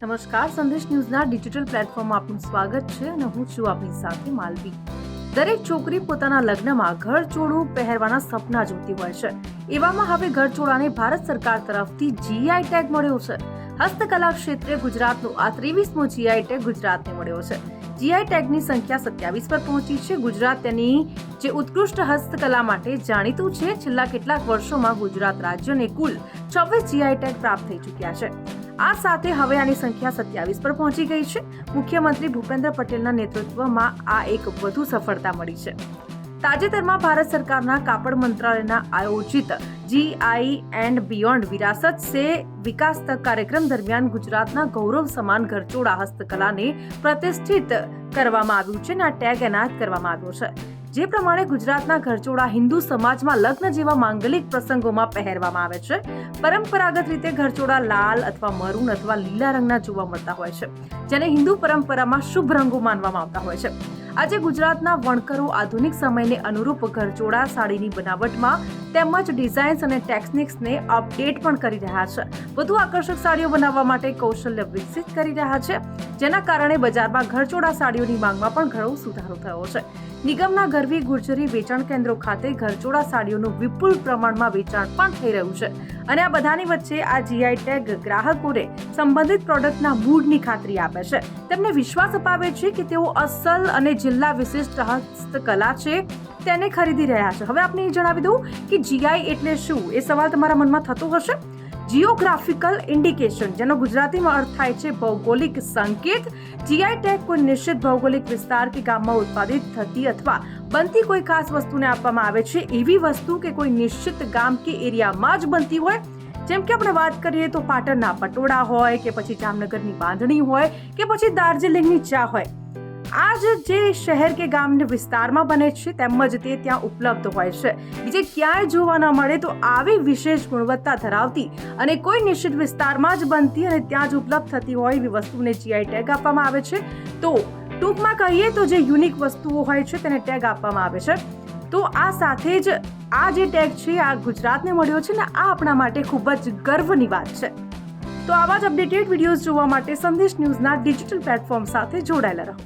નમસ્કાર, સંદેશ ન્યૂઝના ડિજિટલ પ્લેટફોર્મમાં આપનું સ્વાગત છે અને હું છું આપની સાથે માલવી. દરેક છોકરી પોતાના લગ્નમાં ઘરચોળું પહેરવાના સપના જોતી હોય છે. એવામાં હવે ઘરચોળાને ભારત સરકાર તરફથી જીઆઈ ટેગ મળ્યો છે. હસ્તકલા ક્ષેત્રે ગુજરાતનું આ 23મો જીઆઈ ટેગ ગુજરાતને મળ્યો છે. જીઆઈ ટેગની સંખ્યા 27 પર પહોંચી છે. ગુજરાત તેની જે ઉત્કૃષ્ટ હસ્તકલા માટે જાણીતું છે. છેલ્લા કેટલાક વર્ષોમાં ગુજરાત રાજ્યને કુલ 26 જીઆઈ ટેગ પ્રાપ્ત થઈ ચૂક્યા છે. આ સાથે હવે આની સંખ્યા 27 પર પહોંચી ગઈ છે. મુખ્યમંત્રી ભૂપેન્દ્ર પટેલના નેતૃત્વમાં આ એક વધુ સફળતા મળી છે. તાજેતરમાં ભારત સરકારના કાપડ મંત્રાલયના આયોજિત જીઆઈ એન્ડ બિયોન્ડ વિરાસત સે વિકાસ તક કાર્યક્રમ દરમિયાન ગુજરાતના ગૌરવ સમાન ઘરચોળા હસ્તકલાને પ્રતિષ્ઠિત કરવામાં આવ્યું છે અને આ ટેગ એનાયત કરવામાં આવ્યો છે. જે પ્રમાણે ગુજરાતના ઘરચોળા હિન્દુ સમાજમાં લગ્ન જેવા માંગલિક પ્રસંગોમાં પહેરવામાં આવે છે. પરંપરાગત રીતે ઘરચોળા લાલ અથવા મરૂન અથવા લીલા રંગના જોવા મળતા હોય છે, જેને હિન્દુ પરંપરામાં શુભ રંગો માનવામાં આવતા હોય છે. આજે ગુજરાતના વણકરો આધુનિક સમયને અનુરૂપ ઘરચોળા સાડીની બનાવટમાં તેમજ ડિઝાઇન્સ અને ટેકનિક્સને અપડેટ પણ કરી રહ્યા છે. વધુ આકર્ષક સાડીઓ બનાવવા માટે કૌશલ્ય વિકસિત કરી રહ્યા છે, જેના કારણે બજારમાં ઘરચોળા સાડીઓની માંગમાં પણ ઘણો સુધારો થયો છે. નિગમના ગરવી ગુર્જરી વેચાણ કેન્દ્રો ખાતે ઘરચોળા સાડીઓનું વિપુલ પ્રમાણમાં વેચાણ પણ થઈ રહ્યું છે અને આ બધાની વચ્ચે આ જીઆઈ ટેગ ગ્રાહકોને સંબંધિત પ્રોડક્ટના મૂળની ખાતરી આપે છે. તેમને વિશ્વાસ અપાવે છે કે તેઓ અસલ અને જિલ્લા વિશિષ્ટ હસ્તકલા છે તેને ખરીદી રહ્યા છે. હવે આપને જણાવી દઉં કે જીઆઈ એટલે શું, એ સવાલ તમારા મનમાં થતો હશે. જીઓગ્રાફિકલ ઇન્ડિકેશન, જેનો ગુજરાતીમાં અર્થ થાય છે ભૌગોલિક સંકેત. જીઆઈ ટેગ કોઈ નિશ્ચિત ભૌગોલિક વિસ્તાર કે ગામમાં ઉત્પાદિત થતી અથવા બનતી કોઈ ખાસ વસ્તુને આપવામાં આવે છે. એવી વસ્તુ કે કોઈ નિશ્ચિત ગામ કે એરિયામાં જ બનતી હોય, જેમ કે આપણે વાત કરીએ તો પાટણના પટોળા હોય કે પછી જામનગરની બાંધણી હોય કે પછી દાર્જિલિંગની ચા હોય. આ જે શહેર કે ગામના વિસ્તારમાં બને છે તેમજ તે ત્યાં ઉપલબ્ધ હોય છે. બીજે ક્યાંય જોવા ન મળે તો આવી વિશેષ ગુણવત્તા ધરાવતી અને કોઈ નિશ્ચિત વિસ્તારમાં જ બનતી અને ત્યાં જ ઉપલબ્ધ થતી હોય એવી વસ્તુને જીઆઈ ટેગ આપવામાં આવે છે. તો ટૂંકમાં કહીએ તો જે યુનિક વસ્તુઓ હોય છે તેને ટેગ આપવામાં આવે છે. તો આ સાથે જ આ જે ટેગ છે આ ગુજરાતને મળ્યો છે ને આ આપણા માટે ખૂબ જ ગર્વની વાત છે. તો આવા જ અપડેટેડ વિડીયોઝ જોવા માટે સંદેશ ન્યૂઝના ડિજિટલ પ્લેટફોર્મ સાથે જોડાયેલા રહો.